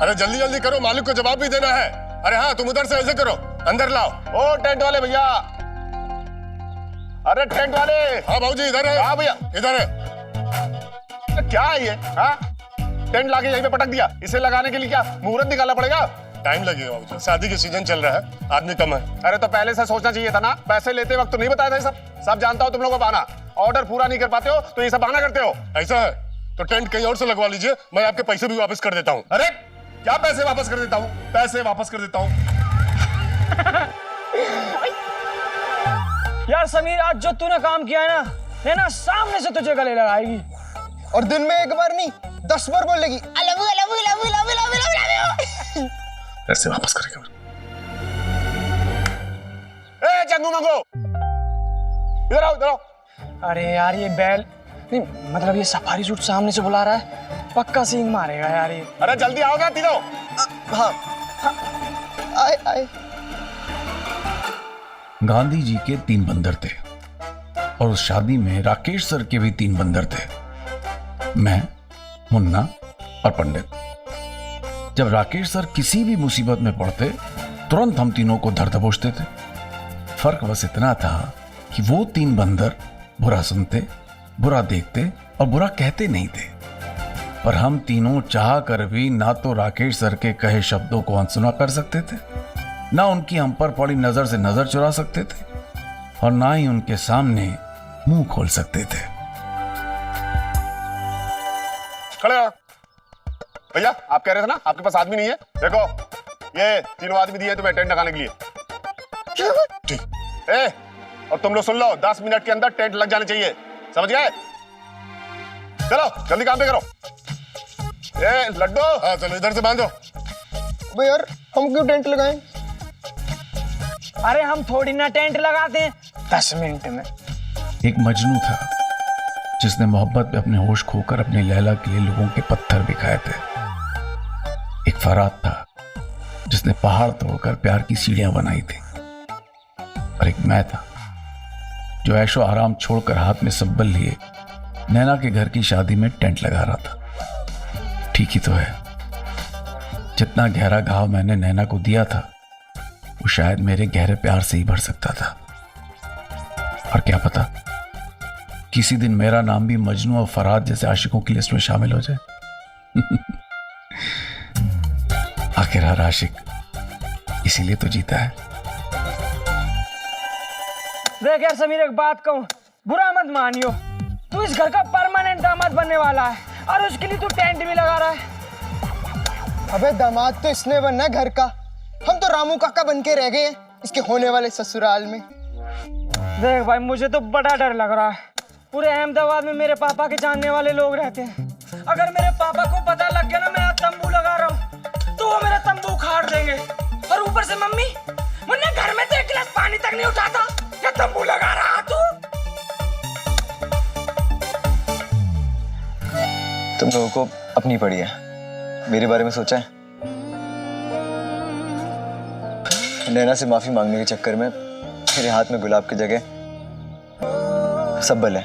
अरे जल्दी जल्दी करो, मालिक को जवाब भी देना है। अरे हाँ, तुम उधर से ऐसे करो, अंदर लाओ। ओ टेंट वाले भैया, अरे टेंट वाले। हाँ भाऊजी इधर है। हाँ भैया इधर है। क्या है ये? हाँ टेंट लाके यहीं पे पटक दिया, इसे लगाने के लिए क्या मुहूर्त निकालना पड़ेगा? टाइम लगेगा भाऊजी, शादी के सीजन चल रहा है, आदमी कम है। अरे तो पहले से सोचना चाहिए था ना, पैसे लेते वक्त तो नहीं बताया था। सब जानता हो तुम लोगों को बहाना, ऑर्डर पूरा नहीं कर पाते हो तो ये सब बहाना करते हो। ऐसा है तो टेंट कहीं और से लगवा लीजिए, मैं आपके पैसे भी वापस कर देता हूँ। अरे क्या पैसे वापस कर देता हूँ? पैसे वापस कर देता हूँ। यार समीर, आज जो तूने काम किया है ना, नैना सामने से तुझे गले लगाएगी। और दिन में एक बार नहीं 10 बार बोलेगी I love you, I love you, I love you, I love you, I love you, I love you। पैसे वापस करेगा। ए चंगू मंगू, इधर आओ इधर आओ। अरे यार ये बैल नहीं, मतलब ये सफारी सूट सामने से बुला रहा है, पक्का सींग मारेगा यार ये। अरे जल्दी आओगे तीनों? हाँ आए आए। गांधी जी के 3 बंदर थे और उस शादी में राकेश सर के भी 3 बंदर थे, मैं, मुन्ना और पंडित। जब राकेश सर किसी भी मुसीबत में पड़ते तुरंत हम तीनों को धर दबोचते थे। फर्क बस इतना था कि वो 3 बंदर बुरा सुनते, बुरा देखते और बुरा कहते नहीं थे, पर हम तीनों चाह कर भी ना तो राकेश सर के कहे शब्दों को अनसुना कर सकते थे, ना उनकी हम पर पड़ी नजर से नजर चुरा सकते थे, और ना ही उनके सामने मुंह खोल सकते थे। खड़े हो भैया, आप कह रहे थे ना आपके पास आदमी नहीं है। देखो ये तीनों आदमी दिए तुम्हें टेंट लगाने के लिए। ठीक ए, और तुम लोग सुन लो, 10 मिनट के अंदर टेंट लग जाने चाहिए, समझ गए? चलो जल्दी काम पे करो। ए लड्डू, हाँ चलो इधर से बांधो। भाई यार हम क्यों टेंट लगाएं? अरे हम थोड़ी ना टेंट लगाते हैं 10 मिनट में। एक मजनू था जिसने मोहब्बत में अपने होश खोकर अपने लैला के लिए लोगों के पत्थर बिखाए थे। एक फराद था जिसने पहाड़ तोड़कर प्यार की सीढ़ियां बनाई थी। और एक मैं था जो ऐशो आराम छोड़कर हाथ में सब्बल लिए नैना के घर की शादी में टेंट लगा रहा था। ठीक ही तो है, जितना गहरा घाव मैंने नैना को दिया था वो शायद मेरे गहरे प्यार से ही भर सकता था। और क्या पता किसी दिन मेरा नाम भी मजनू और फराद जैसे आशिकों की लिस्ट में शामिल हो जाए। आखिर हर आशिक इसीलिए तो जीता है। देख यार समीर, एक बात कहूं, बुरा मत मानियो, तू इस घर का परमानेंट दामाद बनने वाला है और उसके लिए तू टेंट भी लगा रहा है। अबे दामाद तो इसने बनना है घर का, हम तो रामू काका बन के रह गए हैं इसके होने वाले ससुराल में। देख भाई, मुझे तो बड़ा डर लग रहा है। पूरे अहमदाबाद में मेरे पापा के जानने वाले लोग रहते हैं, अगर मेरे पापा को पता लग गया ना मैं यहाँ तंबू लगा रहा हूँ तो वो मेरा तंबू उखाड़ देंगे। और ऊपर से मम्मी, मुन्ने घर में तो 1 गिलास पानी तक नहीं उठाता, क्या तंबू लगा रहा तू? तुम लोगों को अपनी पड़ी है, मेरे बारे में सोचा है? नैना से माफी मांगने के चक्कर में मेरे हाथ में गुलाब की जगह सब्बल है।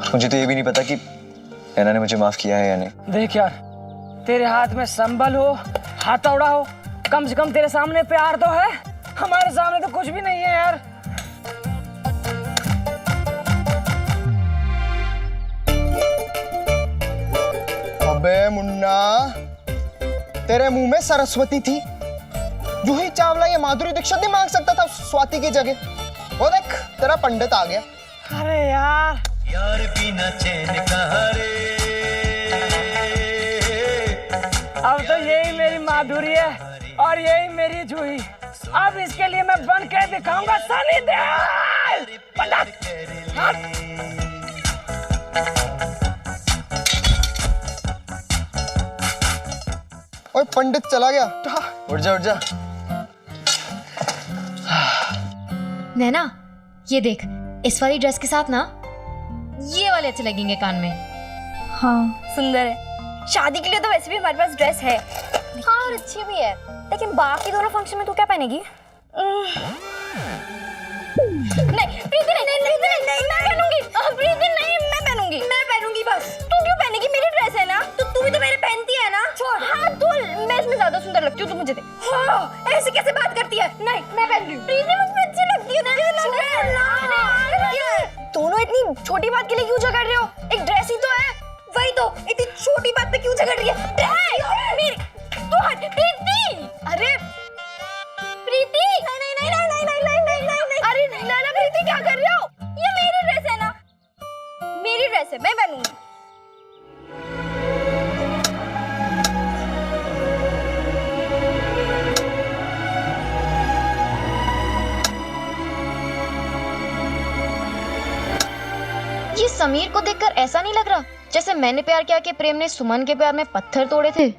मुझे तो ये भी नहीं पता कि नैना ने मुझे माफ किया है या नहीं। देख यार, तेरे हाथ में संबल हो, हथौड़ा हो, कम से कम तेरे सामने प्यार तो है, हमारे सामने तो कुछ भी नहीं है यार। अबे मुन्ना, तेरे मुंह में सरस्वती थी, जूही चावला या माधुरी दीक्षित नहीं मांग सकता था स्वाति की जगह। वो देख तेरा पंडित आ गया। अरे यार बिना चैन का रे। अब तो यही मेरी माधुरी है और यही मेरी जूही। अब इसके लिए मैं बन के दिखाऊंगा सनी देओल। पंडित ओए पंडित चला गया। उठ जा उठ जा। नैना ये देख, इस वाली ड्रेस के साथ ना ये वाले अच्छे लगेंगे कान में। हाँ सुंदर है। शादी के लिए तो वैसे भी हमारे पास ड्रेस है। हाँ और अच्छी भी है। लेकिन बाकी दोनों फंक्शन में तू क्या पहनेगी? नहीं प्रीति नहीं, नहीं, नहीं, नहीं, नहीं, मैं पहनूंगी। प्रीति नहीं, मैं पहनूंगी। मैं पहनूंगी बस। तू क्यों पहनेगी? मेरी ड्रेस है ना, तो तू भी तो मेरे पहनती है ना। छोड़। हाँ लगती है। नहीं मैं पहन रही हूँ। प्रीति मुझे अच्छी लगती है। दोनों इतनी छोटी बात के लिए क्यों झगड़ रहे हो? एक ड्रेस ही तो है। वही तो, इतनी छोटी बात पे क्यों झगड़ रही है? मेरी तू हट प्रीति। अरे प्रीति नहीं नहीं नहीं नहीं नहीं नहीं नहीं नहीं नहीं। अरे नैना प्रीति क्या कर रहे हो? ये मेरी ड्रेस है ना, मेरी ड्रेस है, मैं पहनूंगी। ये समीर को देखकर ऐसा नहीं लग रहा जैसे मैंने प्यार किया कि प्रेम ने सुमन के प्यार में पत्थर तोड़े थे?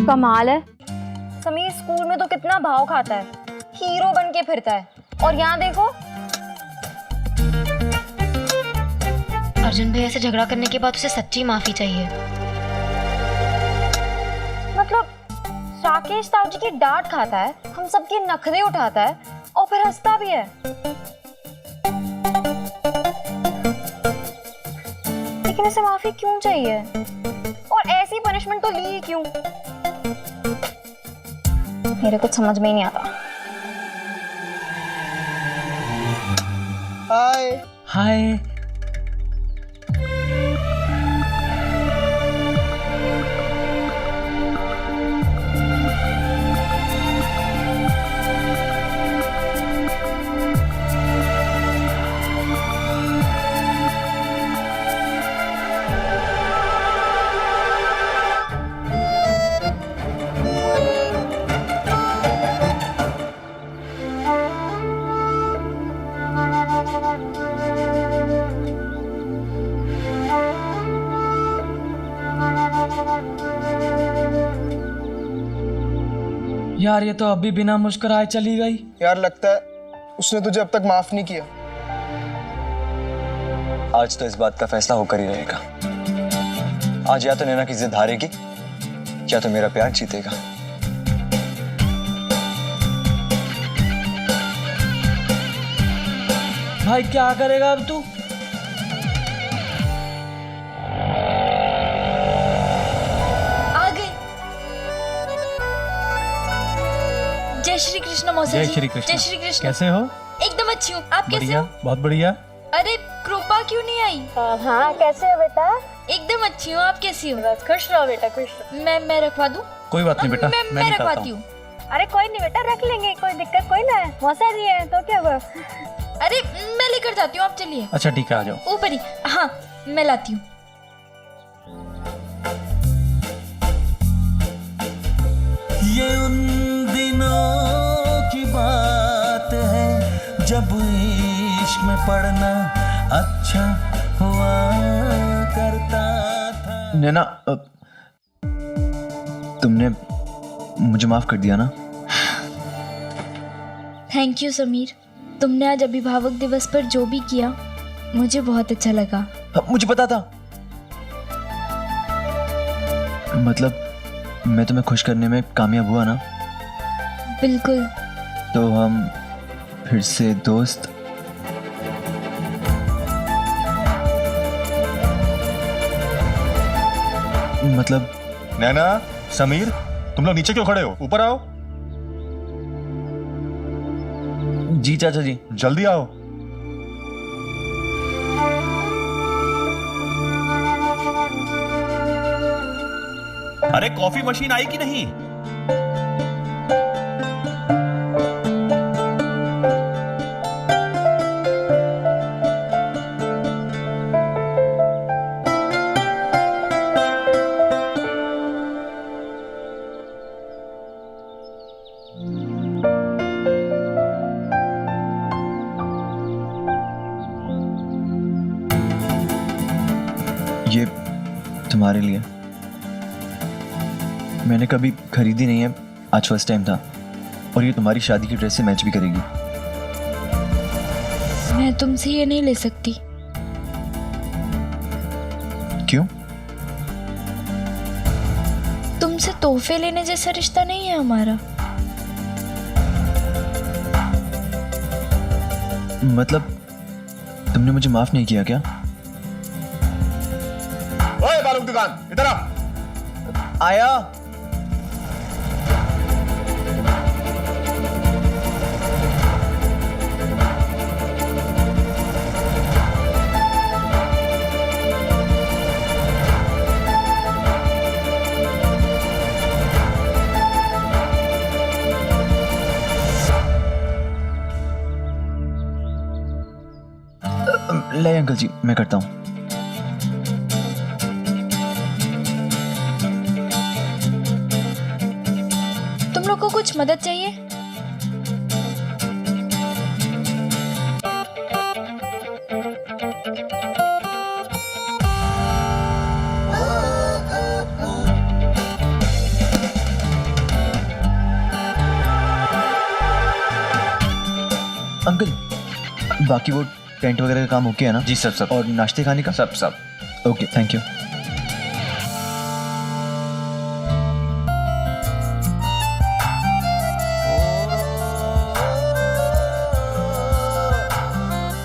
कमाल है, समीर स्कूल में तो कितना भाव खाता है, हीरो बन के फिरता है, और यहाँ देखो। अर्जुन भैया से झगड़ा करने के बाद उसे सच्ची माफी चाहिए। मतलब राकेश ताऊ जी की डांट खाता है, हम सबके नखरे उठाता है और फिर हंसता भी है। लेकिन इसे माफी क्यों चाहिए? और ऐसी पनिशमेंट तो ली क्यों? मेरे कुछ समझ में ही नहीं आता। हाय हाय। यार ये तो अभी बिना मुस्कुराए चली गई। यार लगता है उसने तुझे अब तक माफ नहीं किया। आज तो इस बात का फैसला होकर ही रहेगा। आज या तो नैना की जिद हारेगी या तो मेरा प्यार जीतेगा। भाई क्या करेगा अब तू? आ गई। जय श्री कृष्ण मौसा जी। जय श्री कृष्ण। जय श्री कृष्ण। कैसे हो? एकदम अच्छी हूँ, आप कैसे बढ़िया, हो? बहुत बढ़िया। अरे कृपा क्यों नहीं आई? हाँ कैसे हो बेटा? एकदम अच्छी हूँ, आप कैसी हो? बस खुश रहो बेटा, खुश रहो। मैं रखवा दूँ? कोई बात नहीं बेटा, मैं निकालता रखवाती हूँ। हूँ। अरे कोई नहीं बेटा, रख लेंगे, कोई दिक्कत कोई ना है, मौसा जी है तो क्या हुआ? अरे मैं लेकर जाती हूँ, आप चलिए। अच्छा ठीक है, आ जाओ। ऊपर ही, हाँ मैं लाती हूँ। ये उन दिनों की बात है जब इश्क में पढ़ना अच्छा हुआ करता था। नैना, तुमने मुझे माफ कर दिया ना? थैंक यू समीर, तुमने आज अभिभावक दिवस पर जो भी किया मुझे बहुत अच्छा लगा। मुझे पता था। मतलब मैं तुम्हें खुश करने में कामयाब हुआ ना? बिल्कुल। तो हम फिर से दोस्त। मतलब नैना, समीर, तुम लोग नीचे क्यों खड़े हो? ऊपर आओ। जी चाचा जी। जल्दी आओ। अरे कॉफी मशीन आई कि नहीं? ये तुम्हारे लिए। मैंने कभी खरीदी नहीं है, आज फर्स्ट टाइम था, और ये तुम्हारी शादी की ड्रेस से मैच भी करेगी। मैं तुमसे ये नहीं ले सकती। क्यों? तुमसे तोहफे लेने जैसा रिश्ता नहीं है हमारा। मतलब तुमने मुझे माफ नहीं किया क्या? ओए बालू की दुकान, इधर आ। आया। ले अंकल जी, मैं करता हूँ। तुम लोग को कुछ मदद चाहिए? अंकल, बाकी वो टेंट वगैरह का काम हो गया ना? जी सब। और नाश्ते खाने का? सब। Okay, thank you.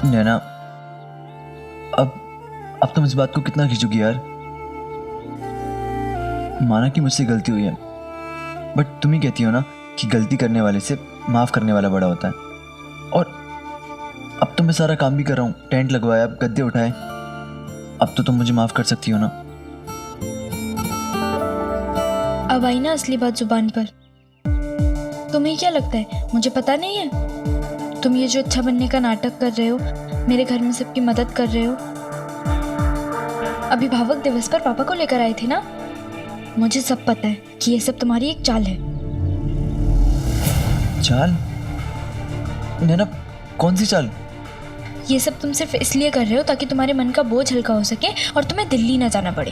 नैना, अब तुम इस बात को कितना खींचोगी यार? माना कि मुझसे गलती हुई है, बट तुम ही कहती हो ना कि गलती करने वाले से माफ करने वाला बड़ा होता है। और अब तो मैं सारा काम भी कर रहा हूँ, टेंट लगवाया, अब गद्दे उठाए, अब तो तुम मुझे माफ कर सकती हो ना? अब आई ना असली बात जुबान पर। तुम्हें क्या लगता है मुझे पता नहीं है? तुम ये जो अच्छा बनने का नाटक कर रहे हो, मेरे घर में सबकी मदद कर रहे हो। अभिभावक दिवस पर पापा को लेकर आए थे ना? मुझे सब पता है कि ये सब तुम्हारी एक चाल है। चाल? नैना, कौन सी चाल? ये सब तुम सिर्फ इसलिए कर रहे हो ताकि तुम्हारे मन का बोझ हल्का हो सके और तुम्हें दिल्ली ना जाना पड़े।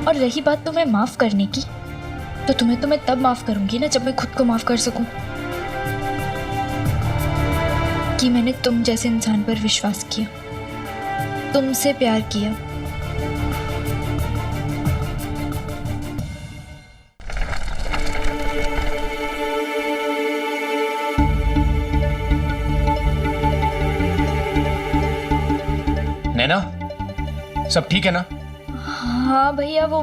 और रही बात तुम्हें माफ करने की, तो तुम्हें तो मैं तब माफ करूंगी ना जब मैं खुद को माफ कर सकूं कि मैंने तुम जैसे इंसान पर विश्वास किया, तुमसे प्यार किया। नैना, सब ठीक है ना? हाँ भैया, वो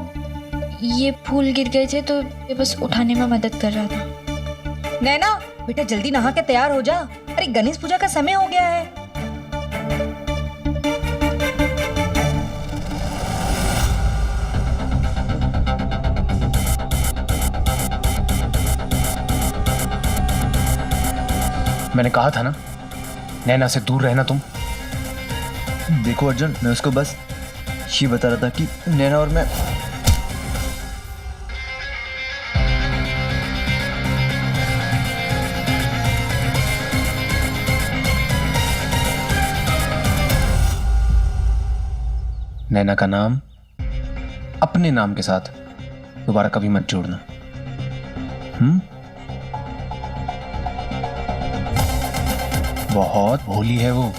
ये फूल गिर गए थे तो ये बस उठाने में मदद कर रहा था। नैना बेटा, जल्दी नहा के तैयार हो जा। अरे गणेश पूजा का समय हो गया है। मैंने कहा था ना, नैना से दूर रहना तुम। देखो अर्जुन, मैं उसको बस ये बता रहा था कि नैना और मैं नैना का नाम अपने नाम के साथ दोबारा कभी मत जोड़ना। बहुत भोली है वो।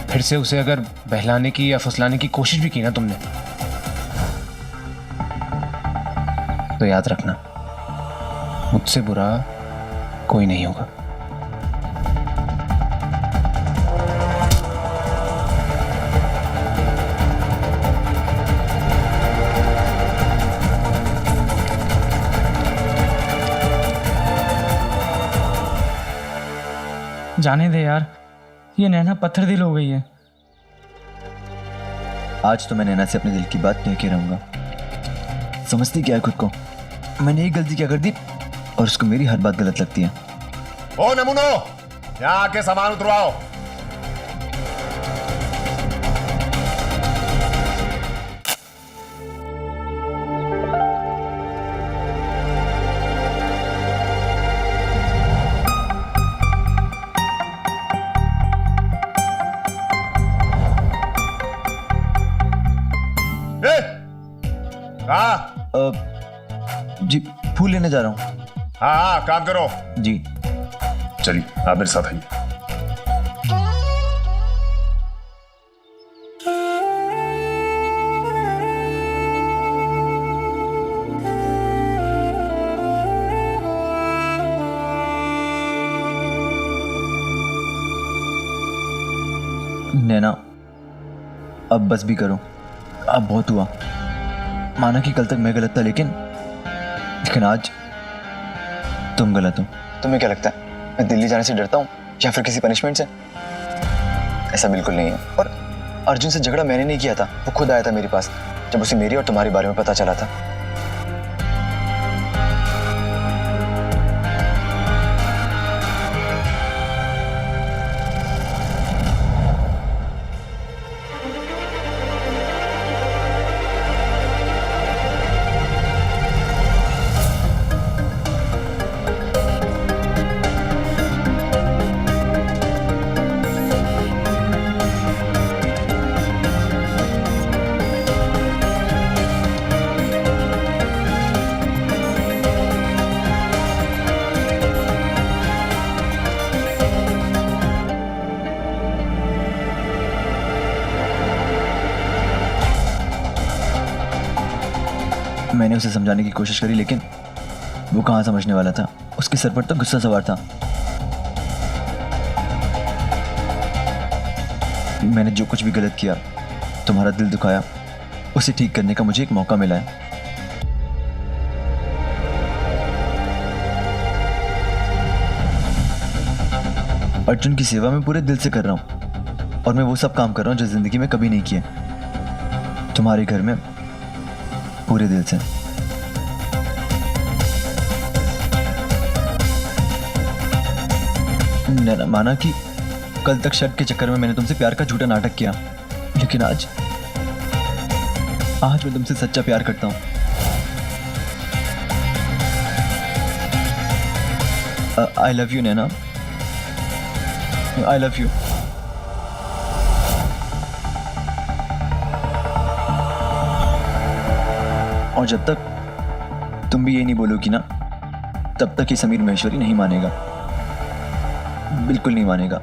फिर से उसे अगर बहलाने की या फुसलाने की कोशिश भी की ना तुमने, तो याद रखना, मुझसे बुरा कोई नहीं होगा। जाने दे यार, ये नैना पत्थर दिल हो गई है। आज तो मैं नैना से अपने दिल की बात कह के रहूंगा। समझती क्या है खुद को? मैंने एक गलती क्या कर दी और उसको मेरी हर बात गलत लगती है। ओ नमूनो, यहाँ आके सामान उतरवाओ। हाँ जी फूल लेने जा रहा हूँ। हाँ हाँ, काम करो। जी चलिए आप मेरे साथ आइए। नैना, अब बस भी करो, अब बहुत हुआ। माना कि कल तक मैं गलत था, लेकिन आज तुम गलत हो। तुम्हें क्या लगता है मैं दिल्ली जाने से डरता हूँ या फिर किसी पनिशमेंट से? ऐसा बिल्कुल नहीं है। और अर्जुन से झगड़ा मैंने नहीं किया था, वो खुद आया था मेरे पास जब उसे मेरी और तुम्हारे बारे में पता चला था। मैंने उसे समझाने की कोशिश करी, लेकिन वो कहाँ समझने वाला था। उसके सर पर तो गुस्सा सवार था। मैंने जो कुछ भी गलत किया, तुम्हारा दिल दुखाया, उसे ठीक करने का मुझे एक मौका मिला है। अर्जुन की सेवा मैं पूरे दिल से कर रहा हूं, और मैं वो सब काम कर रहा हूं जो जिंदगी में कभी नहीं किए। तुम्हारे घर में पूरे दिल से। नैना, माना कि कल तक शर्ट के चक्कर में मैंने तुमसे प्यार का झूठा नाटक किया, लेकिन आज मैं तुमसे सच्चा प्यार करता हूं। I love you Naina, I love you. और जब तक तुम भी ये नहीं बोलोगी ना, तब तक ये समीर महेश्वरी नहीं मानेगा, बिल्कुल नहीं मानेगा।